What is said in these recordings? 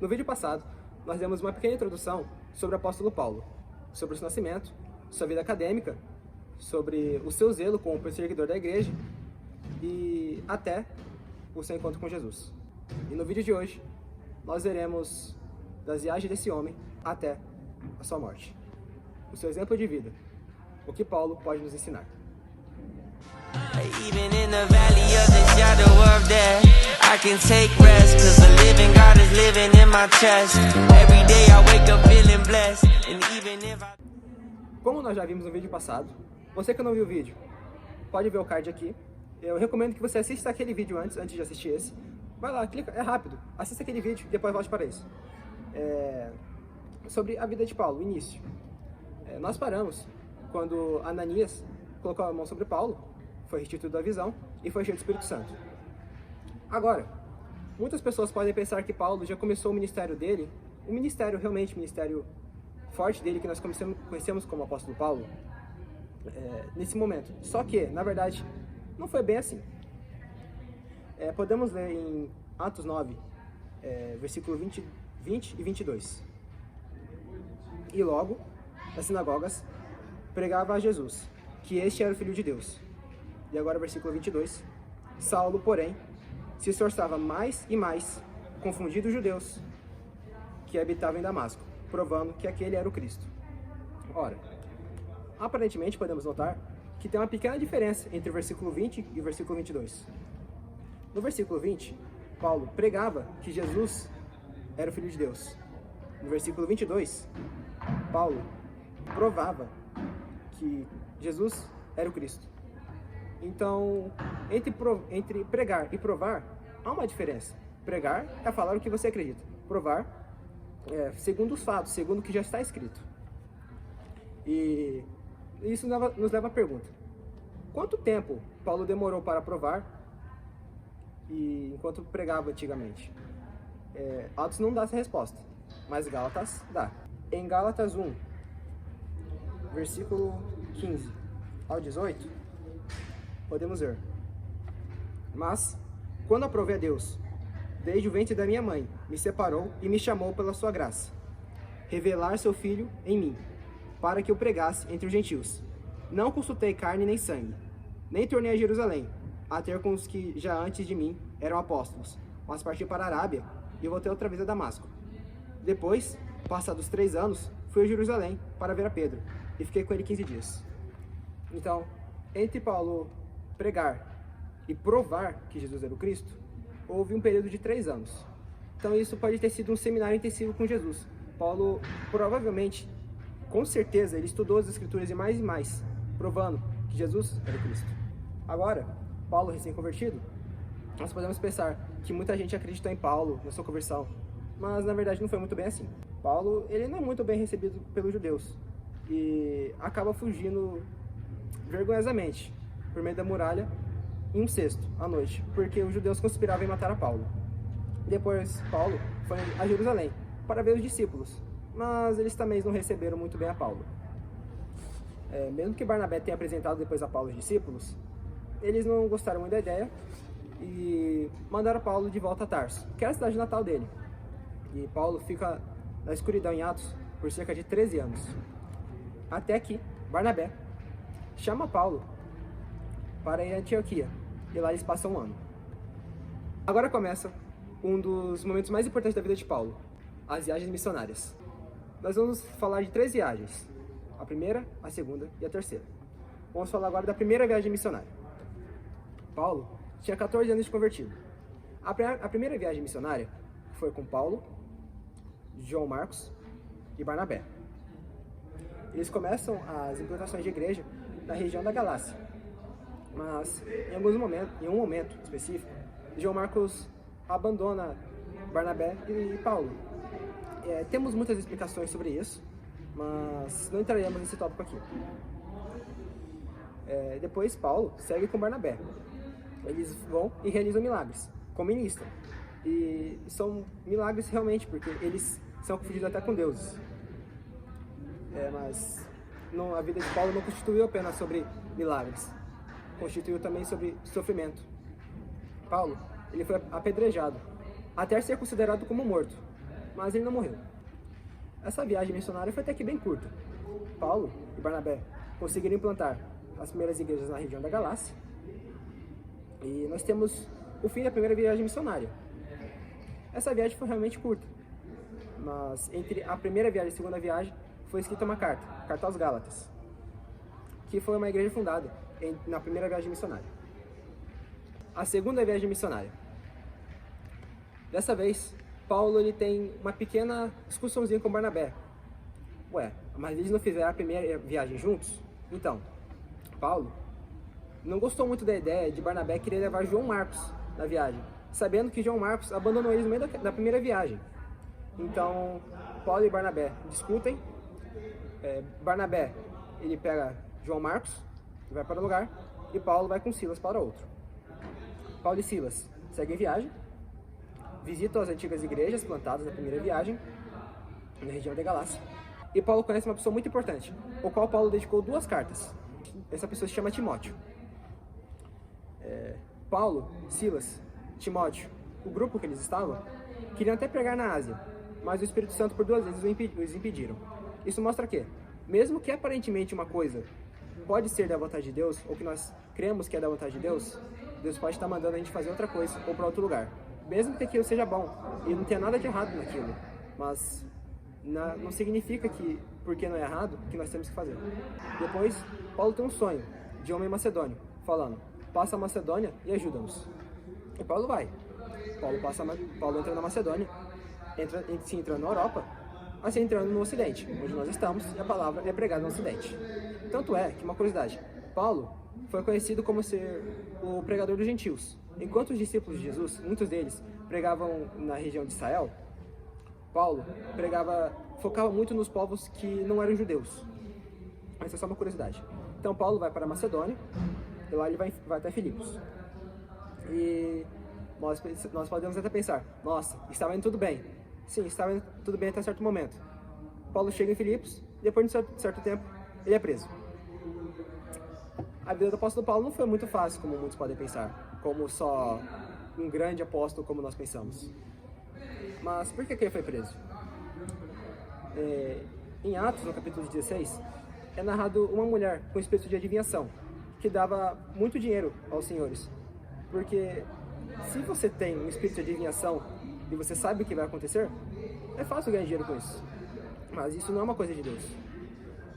No vídeo passado, nós demos uma pequena introdução sobre o apóstolo Paulo, sobre o seu nascimento, sua vida acadêmica, sobre o seu zelo como perseguidor da igreja e até o seu encontro com Jesus. E no vídeo de hoje, nós veremos das viagens desse homem até a sua morte. O seu exemplo de vida, o que Paulo pode nos ensinar. Even in the valley of the shadow of death, I can take rest, 'cause the living God is living in my chest. Every day I wake up feeling blessed, and even if I... Como nós já vimos no vídeo passado, você que não viu o vídeo, pode ver o card aqui. Eu recomendo que você assista aquele vídeo antes de assistir esse. Vai lá, clica, é rápido. Assista aquele vídeo e depois volte para isso. Sobre a vida de Paulo, o início. Nós paramos quando Ananias colocou a mão sobre Paulo, foi restituído da visão e foi cheio do Espírito Santo. Agora, muitas pessoas podem pensar que Paulo já começou o ministério dele, o ministério forte dele, que nós conhecemos como apóstolo Paulo, nesse momento. Só que, na verdade, não foi bem assim. Podemos ler em Atos 9, versículo 20 e 22. E logo, nas sinagogas, pregava a Jesus, que este era o Filho de Deus. E agora, versículo 22. Saulo, porém, se esforçava mais e mais, confundindo os judeus que habitavam em Damasco, provando que aquele era o Cristo. Ora, aparentemente podemos notar que tem uma pequena diferença entre o versículo 20 e o versículo 22. No versículo 20, Paulo pregava que Jesus era o Filho de Deus. No versículo 22, Paulo provava que Jesus era o Cristo. Então, entre pregar e provar, há uma diferença. Pregar é falar o que você acredita. Provar é segundo os fatos, segundo o que já está escrito. E isso nos leva à pergunta: quanto tempo Paulo demorou para provar enquanto pregava antigamente? Atos não dá essa resposta, mas Gálatas dá. Em Gálatas 1, versículo 15 ao 18, podemos ver: mas, quando aprovei a Deus, desde o ventre da minha mãe, me separou e me chamou pela sua graça, revelar seu Filho em mim, para que eu pregasse entre os gentios. Não consultei carne nem sangue, nem tornei a Jerusalém, a ter com os que já antes de mim eram apóstolos, mas parti para a Arábia e voltei outra vez a Damasco. Depois, passados 3 anos, fui a Jerusalém para ver a Pedro, e fiquei com ele 15 dias. Então, entre Paulo pregar e provar que Jesus era o Cristo, houve um período de 3 anos. Então isso pode ter sido um seminário intensivo com Jesus. Paulo provavelmente, com certeza, ele estudou as Escrituras e mais, provando que Jesus era o Cristo. Agora, Paulo recém-convertido, nós podemos pensar que muita gente acreditou em Paulo na sua conversão, mas na verdade não foi muito bem assim. Paulo, ele não é muito bem recebido pelos judeus e acaba fugindo vergonhosamente por meio da muralha em um cesto à noite, porque os judeus conspiravam em matar a Paulo. Depois, Paulo foi a Jerusalém para ver os discípulos, mas eles também não receberam muito bem a Paulo. Mesmo que Barnabé tenha apresentado depois a Paulo os discípulos, eles não gostaram muito da ideia e mandaram Paulo de volta a Tarso, que era a cidade natal dele. E Paulo fica na escuridão em Atos por cerca de 13 anos, até que Barnabé chama Paulo para ir a Antioquia, e lá eles passam 1 ano. Agora começa um dos momentos mais importantes da vida de Paulo, as viagens missionárias. Nós vamos falar de 3 viagens, a primeira, a segunda e a terceira. Vamos falar agora da primeira viagem missionária. Paulo tinha 14 anos de convertido. A primeira viagem missionária foi com Paulo, João Marcos e Barnabé. Eles começam as implantações de igreja na região da Galácia, mas em um momento específico, João Marcos abandona Barnabé e Paulo. Temos muitas explicações sobre isso, mas não entraremos nesse tópico aqui. Depois Paulo segue com Barnabé. Eles vão e realizam milagres, como ministram. E são milagres realmente, porque eles são confundidos até com deuses. Mas a vida de Paulo não constituiu apenas sobre milagres, constituiu também sobre sofrimento. Paulo, ele foi apedrejado, até ser considerado como morto. mas ele não morreu. Essa viagem missionária foi até que bem curta. Paulo e Barnabé conseguiram implantar as primeiras igrejas na região da Galácia, e nós temos o fim da primeira viagem missionária. Essa viagem foi realmente curta, mas entre a primeira viagem e a segunda viagem foi escrita uma carta aos Gálatas, que foi uma igreja fundada na primeira viagem missionária. A segunda viagem missionária. Dessa vez, Paulo ele tem uma pequena discussãozinha com Barnabé. Ué, mas eles não fizeram a primeira viagem juntos? Então, Paulo não gostou muito da ideia de Barnabé querer levar João Marcos na viagem, sabendo que João Marcos abandonou eles no meio da primeira viagem. Então, Paulo e Barnabé discutem. Barnabé, ele pega João Marcos e vai para um lugar, e Paulo vai com Silas para outro. Paulo e Silas seguem viagem, visitam as antigas igrejas plantadas na primeira viagem, na região da Galácia, e Paulo conhece uma pessoa muito importante, ao qual Paulo dedicou 2 cartas. Essa pessoa se chama Timóteo. Paulo, Silas, Timóteo, o grupo que eles estavam, queriam até pregar na Ásia, mas o Espírito Santo por 2 vezes os impediram. Isso mostra que, mesmo que aparentemente uma coisa pode ser da vontade de Deus, ou que nós cremos que é da vontade de Deus, Deus pode estar mandando a gente fazer outra coisa, ou para outro lugar. Mesmo que aquilo seja bom, e não tenha nada de errado naquilo, mas não significa que, porque não é errado, que nós temos que fazer. Depois, Paulo tem um sonho de homem macedônio, falando: passa a Macedônia e ajuda-nos. E Paulo vai. Paulo entra na Macedônia, entra na Europa, assim entrando no Ocidente, onde nós estamos, e a palavra é pregada no Ocidente. Tanto é que, uma curiosidade, Paulo foi conhecido como ser o pregador dos gentios. Enquanto os discípulos de Jesus, muitos deles, pregavam na região de Israel, Paulo focava muito nos povos que não eram judeus. Essa é só uma curiosidade. Então Paulo vai para a Macedônia, e lá ele vai até Filipos. E nós podemos até pensar: nossa, estava indo tudo bem. Sim, estava indo tudo bem até certo momento. Paulo chega em Filipos, e depois de certo tempo, ele é preso. A vida do apóstolo Paulo não foi muito fácil, como muitos podem pensar, como só um grande apóstolo como nós pensamos. Mas por que ele foi preso? Em Atos, no capítulo 16, é narrado uma mulher com espírito de adivinhação, que dava muito dinheiro aos senhores. Porque se você tem um espírito de adivinhação e você sabe o que vai acontecer, é fácil ganhar dinheiro com isso. Mas isso não é uma coisa de Deus.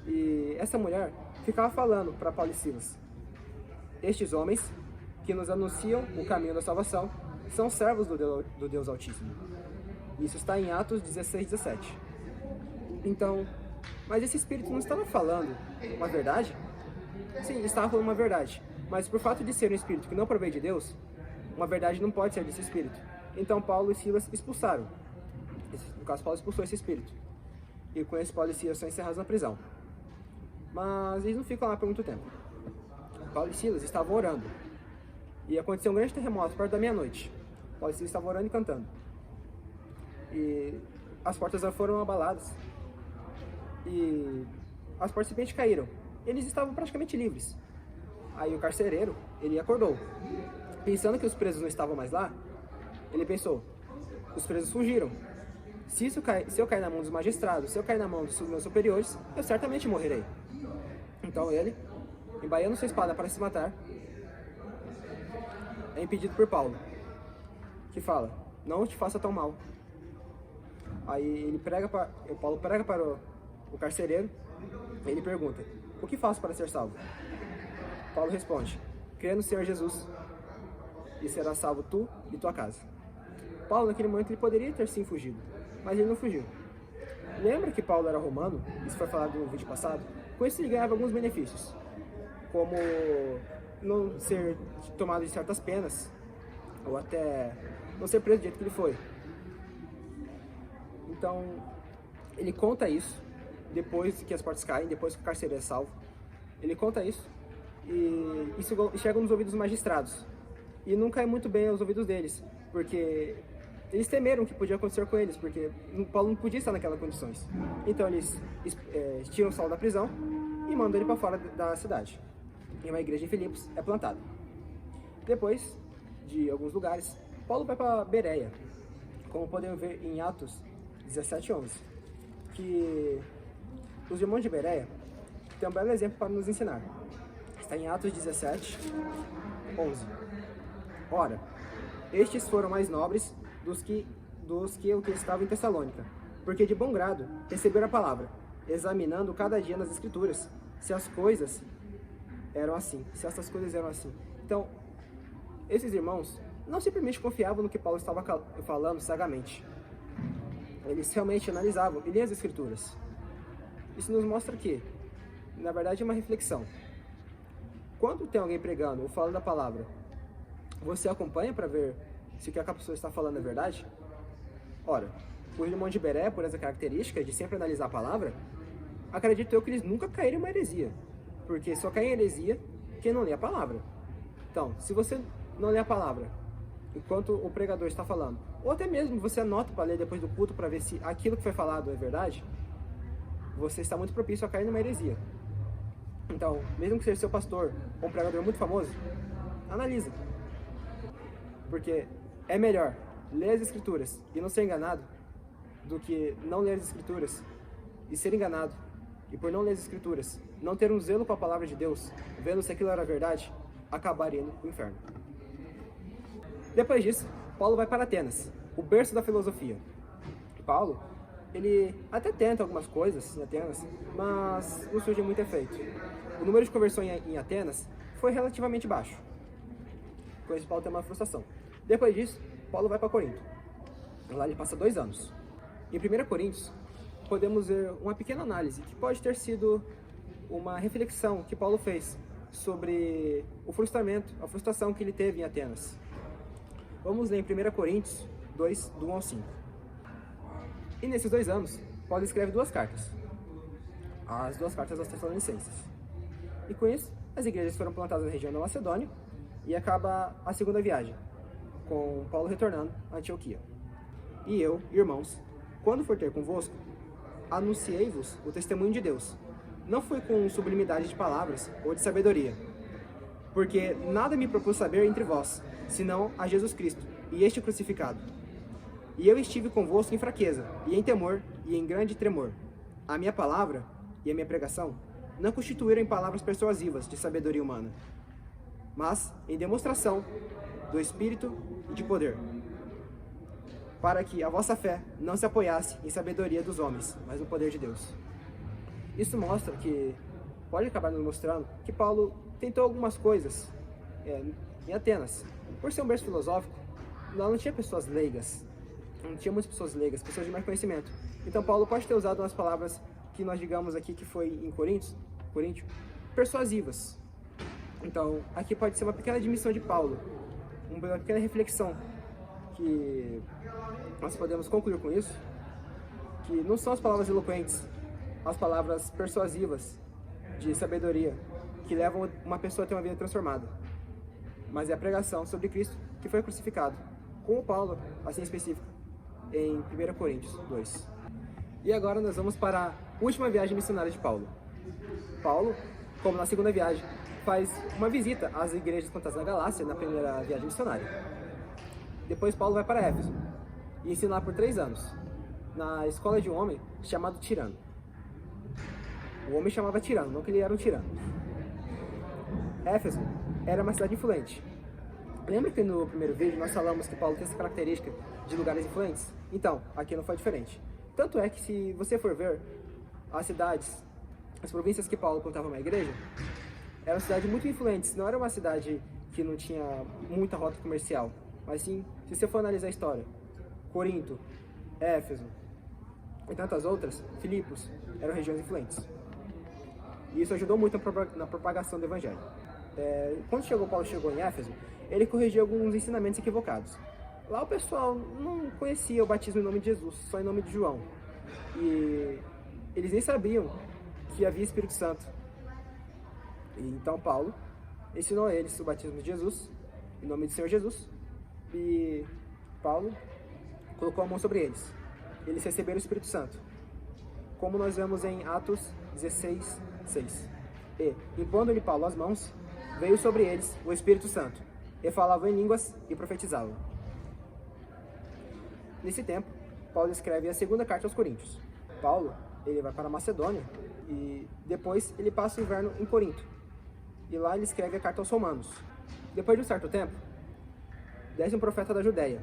E essa mulher ficava falando para Paulo e Silas: estes homens que nos anunciam o caminho da salvação são servos do Deus Altíssimo. Isso está em Atos 16, 17. Então, mas esse espírito não estava falando uma verdade? Sim, estava falando uma verdade. Mas por fato de ser um espírito que não provém de Deus, uma verdade não pode ser desse espírito. Então Paulo e Silas expulsaram. No caso, Paulo expulsou esse espírito. E com esse, Paulo e Silas são encerrados na prisão. Mas eles não ficam lá por muito tempo. Paulo e Silas estavam orando. E aconteceu um grande terremoto perto da meia-noite. Paulo e Silas estavam orando e cantando. E as portas foram abaladas. E as portas simplesmente caíram. Eles estavam praticamente livres. Aí o carcereiro, ele acordou. Pensando que os presos não estavam mais lá, ele pensou: os presos fugiram. Se eu cair na mão dos magistrados, se eu cair na mão dos meus superiores, eu certamente morrerei. Então ele, embaiando sua espada para se matar, é impedido por Paulo, que fala: não te faça tão mal. Aí Paulo prega para o carcereiro, e ele pergunta: o que faço para ser salvo? Paulo responde: crê no Senhor Jesus, e será salvo tu e tua casa. Paulo, naquele momento, ele poderia ter sim fugido, mas ele não fugiu. Lembra que Paulo era romano? Isso foi falado no vídeo passado. Com isso ele ganhava alguns benefícios, como não ser tomado de certas penas, ou até não ser preso do jeito que ele foi. Então, ele conta isso, depois que as portas caem, depois que o carcereiro é salvo. Ele conta isso, e isso chega nos ouvidos dos magistrados. E não cai muito bem aos ouvidos deles, porque eles temeram o que podia acontecer com eles, porque Paulo não podia estar naquelas condições. Então eles tiram Saulo da prisão e mandam ele para fora da cidade. E uma igreja em Filipos é plantada. Depois de alguns lugares, Paulo vai para Bereia. Como podemos ver em Atos 17:11, que os irmãos de Bereia têm um belo exemplo para nos ensinar. Está em Atos 17:11. Ora, estes foram mais nobres dos que o que estavam em Tessalônica, porque de bom grado receberam a palavra, examinando cada dia nas Escrituras, se essas coisas eram assim. Então, esses irmãos não simplesmente confiavam no que Paulo estava falando cegamente. Eles realmente analisavam e liam as Escrituras. Isso nos mostra que, na verdade, é uma reflexão. Quando tem alguém pregando ou falando a palavra, você acompanha para ver se o que a pessoa está falando é verdade? Ora, os irmãos de Bereia, por essa característica de sempre analisar a palavra, acredito eu que eles nunca caíram em uma heresia. Porque só cai em heresia quem não lê a palavra. Então, se você não lê a palavra enquanto o pregador está falando, ou até mesmo você anota para ler depois do culto para ver se aquilo que foi falado é verdade, você está muito propício a cair numa heresia. Então, mesmo que seja seu pastor ou um pregador muito famoso, analisa. Porque é melhor ler as Escrituras e não ser enganado do que não ler as Escrituras e ser enganado. E por não ler as Escrituras, não ter um zelo com a palavra de Deus, vendo se aquilo era verdade, acabar indo para o inferno. Depois disso, Paulo vai para Atenas, o berço da filosofia. Paulo, ele até tenta algumas coisas em Atenas, mas não surge muito efeito. O número de conversões em Atenas foi relativamente baixo. Com isso, Paulo tem uma frustração. Depois disso, Paulo vai para Corinto. Lá ele passa 2 anos. Em 1 Coríntios, podemos ver uma pequena análise que pode ter sido uma reflexão que Paulo fez sobre o frustramento, a frustração que ele teve em Atenas. Vamos ler em 1 Coríntios 2, do 1 ao 5. E nesses 2 anos, Paulo escreve 2 cartas. As 2 cartas aos Tessalonicenses. E com isso, as igrejas foram plantadas na região da Macedônia e acaba a segunda viagem, com Paulo retornando a Antioquia. E eu, irmãos, quando for ter convosco, anunciei-vos o testemunho de Deus. Não foi com sublimidade de palavras ou de sabedoria, porque nada me propus saber entre vós, senão a Jesus Cristo, e este crucificado. E eu estive convosco em fraqueza, e em temor, e em grande tremor. A minha palavra e a minha pregação não constituíram em palavras persuasivas de sabedoria humana, mas em demonstração do Espírito e de poder, para que a vossa fé não se apoiasse em sabedoria dos homens, mas no poder de Deus. Isso mostra que, pode acabar nos mostrando, que Paulo tentou algumas coisas em Atenas. Por ser um berço filosófico, lá não tinha pessoas leigas, não tinha muitas pessoas leigas, pessoas de mais conhecimento. Então Paulo pode ter usado umas palavras que nós digamos aqui que foi em Coríntio, persuasivas. Então, aqui pode ser uma pequena admissão de Paulo, uma pequena reflexão que nós podemos concluir com isso, que não são as palavras eloquentes, as palavras persuasivas de sabedoria que levam uma pessoa a ter uma vida transformada, mas é a pregação sobre Cristo que foi crucificado, como Paulo, assim específico, em 1 Coríntios 2. E agora nós vamos para a última viagem missionária de Paulo. Paulo, como na segunda viagem, faz uma visita às igrejas plantadas na Galácia, na primeira viagem missionária. Depois Paulo vai para Éfeso e ensina lá por 3 anos, na escola de um homem chamado Tirano. O homem chamava Tirano, não que ele era um tirano. Éfeso era uma cidade influente. Lembra que no primeiro vídeo nós falamos que Paulo tem essa característica de lugares influentes? Então, aqui não foi diferente. Tanto é que se você for ver as cidades, as províncias que Paulo plantava uma igreja, eram cidades muito influentes. Não era uma cidade que não tinha muita rota comercial, mas sim, se você for analisar a história, Corinto, Éfeso e tantas outras, Filipos, eram regiões influentes. E isso ajudou muito na propagação do evangelho. Quando Paulo chegou em Éfeso, ele corrigiu alguns ensinamentos equivocados. Lá o pessoal não conhecia o batismo em nome de Jesus, só em nome de João. E eles nem sabiam que havia Espírito Santo. E então Paulo ensinou a eles o batismo de Jesus, em nome do Senhor Jesus. E Paulo colocou a mão sobre eles. Eles receberam o Espírito Santo, como nós vemos em Atos 16, 6. E, impondo-lhe Paulo as mãos, veio sobre eles o Espírito Santo, e falavam em línguas e profetizavam. Nesse tempo, Paulo escreve a segunda carta aos Coríntios. Paulo, ele vai para a Macedônia e depois ele passa o inverno em Corinto. E lá ele escreve a carta aos Romanos. Depois de um certo tempo, desce um profeta da Judéia,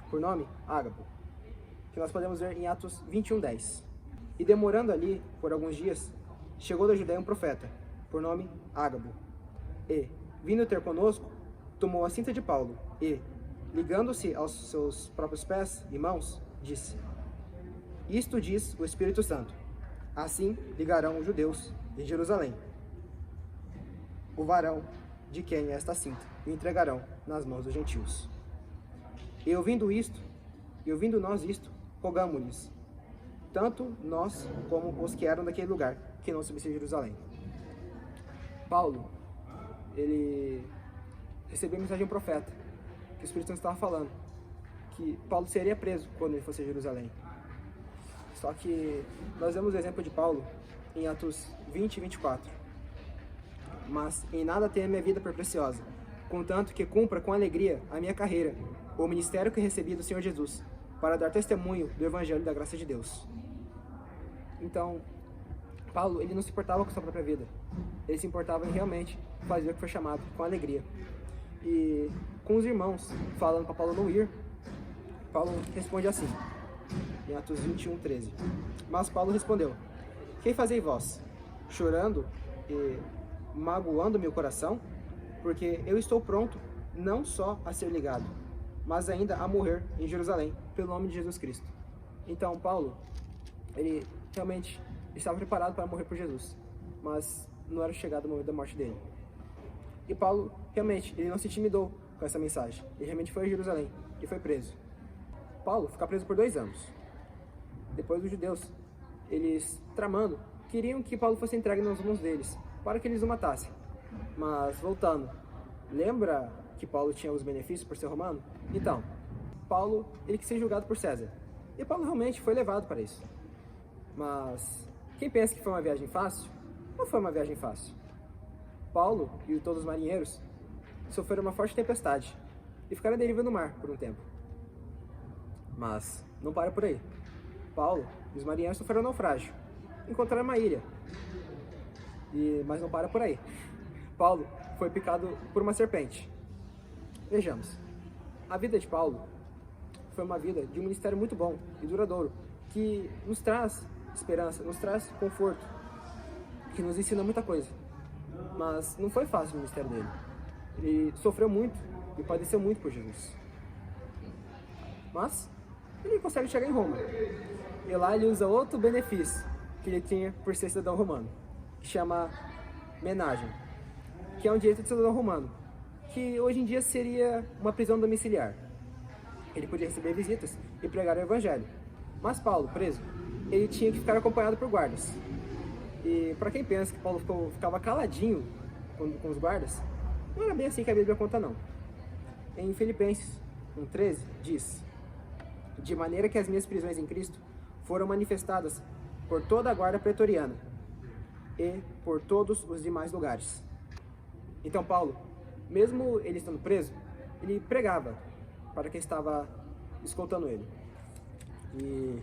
por nome Ágabo, que nós podemos ver em Atos 21:10. E demorando ali por alguns dias, chegou da Judéia um profeta, por nome Ágabo. E, vindo ter conosco, tomou a cinta de Paulo e, ligando-se aos seus próprios pés e mãos, disse: Isto diz o Espírito Santo. Assim ligarão os judeus em Jerusalém o varão de quem é esta cinta, e o entregarão nas mãos dos gentios. E ouvindo nós isto, rogamo-lhes, tanto nós como os que eram daquele lugar, que não subissem a Jerusalém. Paulo, ele recebeu a mensagem de um profeta, que o Espírito Santo estava falando, que Paulo seria preso quando ele fosse a Jerusalém. Só que nós vemos o exemplo de Paulo em Atos 20 e 24. Mas em nada tenho a minha vida por preciosa, contanto que cumpra com alegria a minha carreira, o ministério que recebi do Senhor Jesus, para dar testemunho do Evangelho da graça de Deus. Então, Paulo, ele não se importava com a sua própria vida. Ele se importava em realmente fazer o que foi chamado com alegria. E com os irmãos falando para Paulo não ir, Paulo responde assim, em Atos 21:13. Mas Paulo respondeu: Que fazei vós? Chorando e magoando meu coração? Porque eu estou pronto não só a ser ligado, mas ainda a morrer em Jerusalém, pelo nome de Jesus Cristo. Então Paulo, ele realmente estava preparado para morrer por Jesus, mas não era chegado o momento da morte dele. E Paulo, realmente, ele não se intimidou com essa mensagem. Ele realmente foi a Jerusalém e foi preso. Paulo fica preso por 2 anos. Depois os judeus, eles tramando, queriam que Paulo fosse entregue nas mãos deles, para que eles o matassem. Mas, voltando, lembra que Paulo tinha os benefícios por ser romano? Então, Paulo, ele quis ser julgado por César. E Paulo realmente foi levado para isso. Mas, quem pensa que foi uma viagem fácil? Não foi uma viagem fácil. Paulo e todos os marinheiros sofreram uma forte tempestade e ficaram à deriva no mar por um tempo. Mas não para por aí. Paulo e os marinheiros sofreram naufrágio, encontraram uma ilha. Mas não para por aí. Paulo foi picado por uma serpente. Vejamos, a vida de Paulo foi uma vida de um ministério muito bom e duradouro, que nos traz esperança, nos traz conforto, que nos ensina muita coisa. Mas não foi fácil o ministério dele. Ele sofreu muito e padeceu muito por Jesus. Mas ele consegue chegar em Roma. E lá ele usa outro benefício que ele tinha por ser cidadão romano, que chama menagem, que é um direito de cidadão romano, que hoje em dia seria uma prisão domiciliar. Ele podia receber visitas e pregar o evangelho. Mas Paulo, preso, ele tinha que ficar acompanhado por guardas. E para quem pensa que Paulo ficava caladinho com os guardas, não era bem assim que a Bíblia conta, não. Em Filipenses 1:13 diz: De maneira que as minhas prisões em Cristo foram manifestadas por toda a guarda pretoriana e por todos os demais lugares. Então Paulo, mesmo ele estando preso, ele pregava para quem estava escoltando ele. E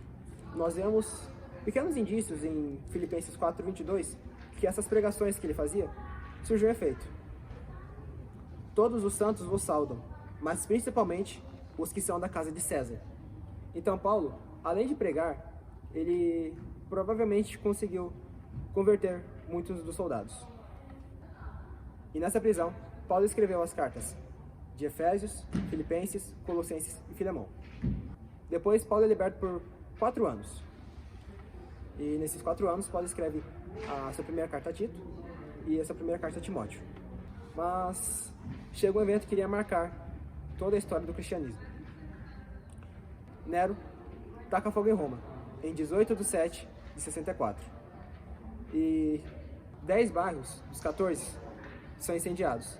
nós vemos pequenos indícios em Filipenses 4:22 que essas pregações que ele fazia surgiu efeito. Todos os santos vos saudam, mas principalmente os que são da casa de César. Então Paulo, além de pregar, ele provavelmente conseguiu converter muitos dos soldados. E nessa prisão, Paulo escreveu as cartas de Efésios, Filipenses, Colossenses e Filemão. Depois, Paulo é liberto por 4 anos. E nesses 4 anos, Paulo escreve a sua primeira carta a Tito e a sua primeira carta a Timóteo. Mas chega um evento que iria marcar toda a história do cristianismo. Nero taca fogo em Roma, em 18/7/64. E 10 bairros dos 14 são incendiados.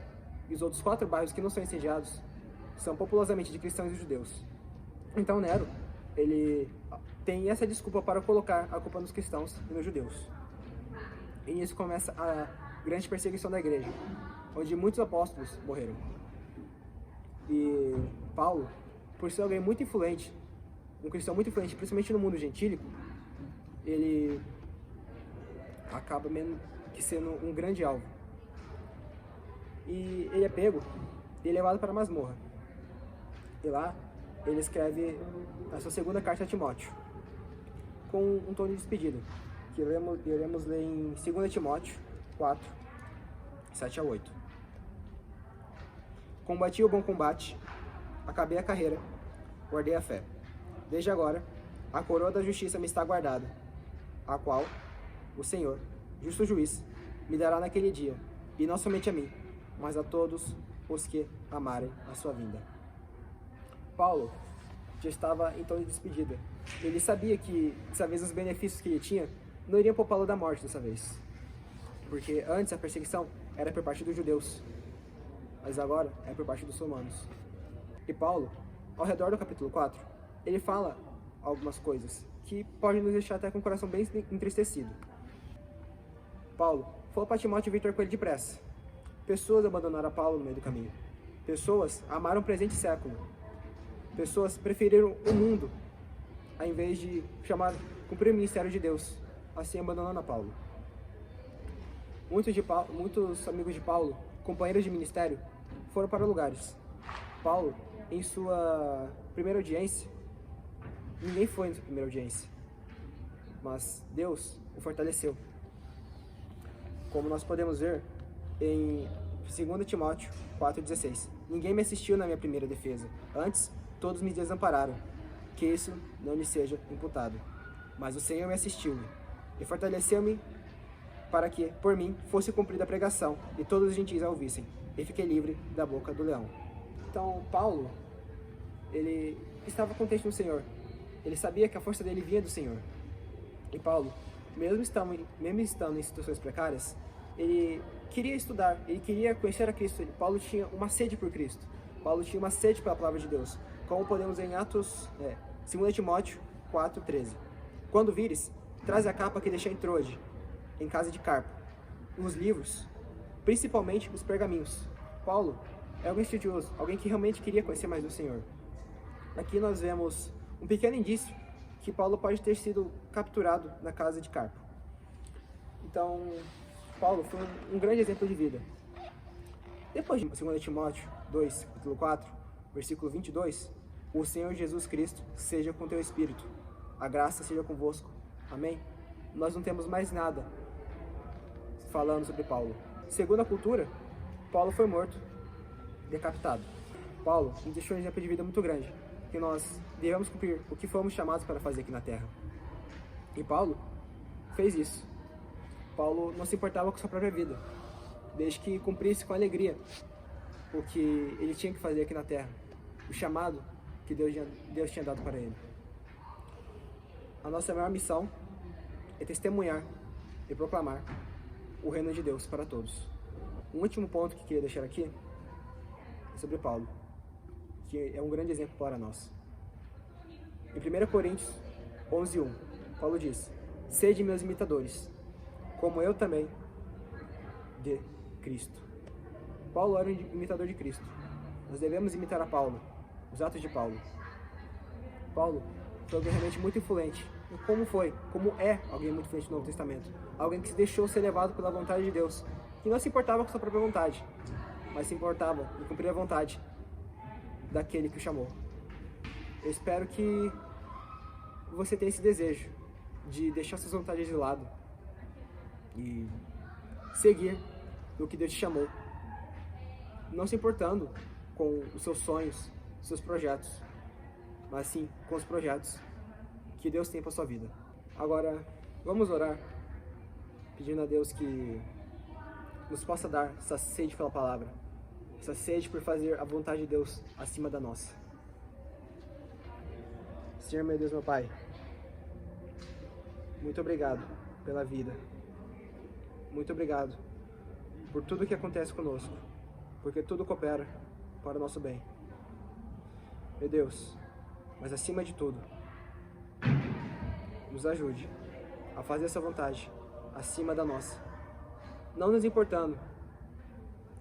E os outros 4 bairros que não são incendiados são populosamente de cristãos e judeus. Então Nero, ele tem essa desculpa para colocar a culpa nos cristãos e nos judeus. E nisso começa a grande perseguição da igreja, onde muitos apóstolos morreram. E Paulo, por ser alguém muito influente um cristão muito influente, principalmente no mundo gentílico, ele acaba mesmo que sendo um grande alvo. E ele é pego e levado para a masmorra. E lá ele escreve a sua segunda carta a Timóteo, com um tom de despedida, que iremos ler em 2 Timóteo 4, 7 a 8. Combati o bom combate, acabei a carreira, guardei a fé. Desde agora, a coroa da justiça me está guardada, a qual o Senhor, justo juiz, me dará naquele dia, e não somente a mim, mas a todos os que amarem a sua vinda. Paulo já estava em tom de despedida. Ele sabia que, dessa vez, os benefícios que ele tinha não iriam poupá-lo da morte dessa vez. Porque antes a perseguição era por parte dos judeus, mas agora é por parte dos romanos. E Paulo, ao redor do capítulo 4, ele fala algumas coisas que podem nos deixar até com o coração bem entristecido. Paulo falou para Timóteo vir ter com ele depressa. Pessoas abandonaram Paulo no meio do caminho. Pessoas amaram o presente século. Pessoas preferiram o mundo, ao invés de cumprir o ministério de Deus, assim abandonando a Paulo. Muitos amigos de Paulo, companheiros de ministério, foram para lugares. Paulo, em sua primeira audiência, ninguém foi na sua primeira audiência, mas Deus o fortaleceu. Como nós podemos ver em 2 Timóteo 4,16. Ninguém me assistiu na minha primeira defesa. Antes, todos me desampararam. Que isso não lhe seja imputado. Mas o Senhor me assistiu e fortaleceu-me para que, por mim, fosse cumprida a pregação e todos os gentis a ouvissem. E fiquei livre da boca do leão. Então, Paulo, ele estava contente no Senhor. Ele sabia que a força dele vinha do Senhor. E Paulo, mesmo estando em situações precárias, ele queria estudar, ele queria conhecer a Cristo. Paulo tinha uma sede por Cristo. Paulo tinha uma sede pela palavra de Deus. Como podemos ver em Atos, 2 Timóteo 4,13. Quando vires, traz a capa que deixei em Troade, em casa de Carpo, os livros, principalmente os pergaminhos. Paulo é alguém estudioso, alguém que realmente queria conhecer mais do Senhor. Aqui nós vemos um pequeno indício que Paulo pode ter sido capturado na casa de Carpo. Então, Paulo foi um grande exemplo de vida. Depois de 2 Timóteo 2, capítulo 4, versículo 22, o Senhor Jesus Cristo seja com teu espírito, a graça seja convosco. Amém? Nós não temos mais nada falando sobre Paulo. Segundo a cultura, Paulo foi morto, decapitado. Paulo nos deixou um exemplo de vida muito grande, que nós devemos cumprir o que fomos chamados para fazer aqui na Terra. E Paulo fez isso. Paulo não se importava com sua própria vida, desde que cumprisse com alegria o que ele tinha que fazer aqui na Terra, o chamado que Deus tinha dado para ele. A nossa maior missão é testemunhar e proclamar o reino de Deus para todos. Um último ponto que queria deixar aqui é sobre Paulo, que é um grande exemplo para nós. Em 1 Coríntios 11:1, Paulo diz: sede meus imitadores, como eu também de Cristo. Paulo era um imitador de Cristo. Nós devemos imitar a Paulo, os atos de Paulo. Paulo foi alguém realmente muito influente. E como é alguém muito influente no Novo Testamento. Alguém que se deixou ser levado pela vontade de Deus, que não se importava com sua própria vontade, mas se importava em cumprir a vontade daquele que o chamou. Eu espero que você tenha esse desejo de deixar suas vontades de lado e seguir o que Deus te chamou, não se importando com os seus sonhos, seus projetos, mas sim com os projetos que Deus tem para sua vida. Agora, vamos orar, pedindo a Deus que nos possa dar essa sede pela palavra, essa sede por fazer a vontade de Deus acima da nossa. Senhor, meu Deus, meu Pai, muito obrigado pela vida. Muito obrigado por tudo que acontece conosco, porque tudo coopera para o nosso bem. Meu Deus, mas acima de tudo, nos ajude a fazer essa vontade acima da nossa, não nos importando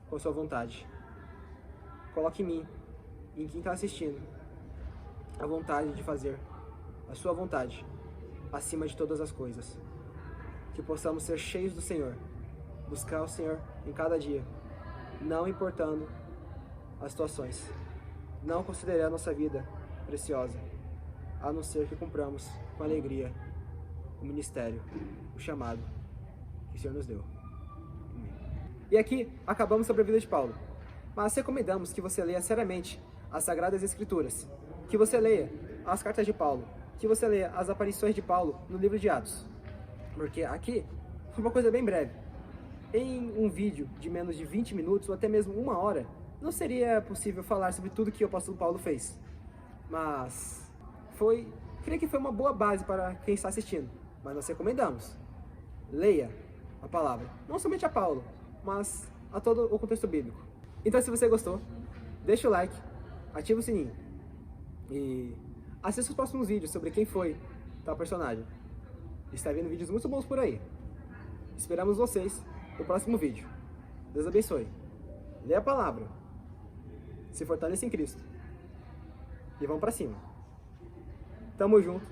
com a sua vontade. Coloque em mim e em quem está assistindo a vontade de fazer a sua vontade, acima de todas as coisas. Que possamos ser cheios do Senhor, buscar o Senhor em cada dia, não importando as situações, não considerar a nossa vida preciosa, a não ser que cumpramos com alegria o ministério, o chamado que o Senhor nos deu. E aqui acabamos sobre a vida de Paulo, mas recomendamos que você leia seriamente as Sagradas Escrituras, que você leia as cartas de Paulo, que você leia as aparições de Paulo no livro de Atos, porque aqui foi uma coisa bem breve. Em um vídeo de menos de 20 minutos ou até mesmo 1 hora, não seria possível falar sobre tudo que o apóstolo Paulo fez, mas creio que foi uma boa base para quem está assistindo. Mas nós recomendamos, leia a palavra, não somente a Paulo, mas a todo o contexto bíblico. Então, se você gostou, deixa o like, ativa o sininho e assista os próximos vídeos sobre quem foi tal personagem. Está vindo vídeos muito bons por aí. Esperamos vocês no próximo vídeo. Deus abençoe. Leia a palavra, se fortaleça em Cristo e vamos para cima. Tamo junto,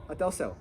até o céu.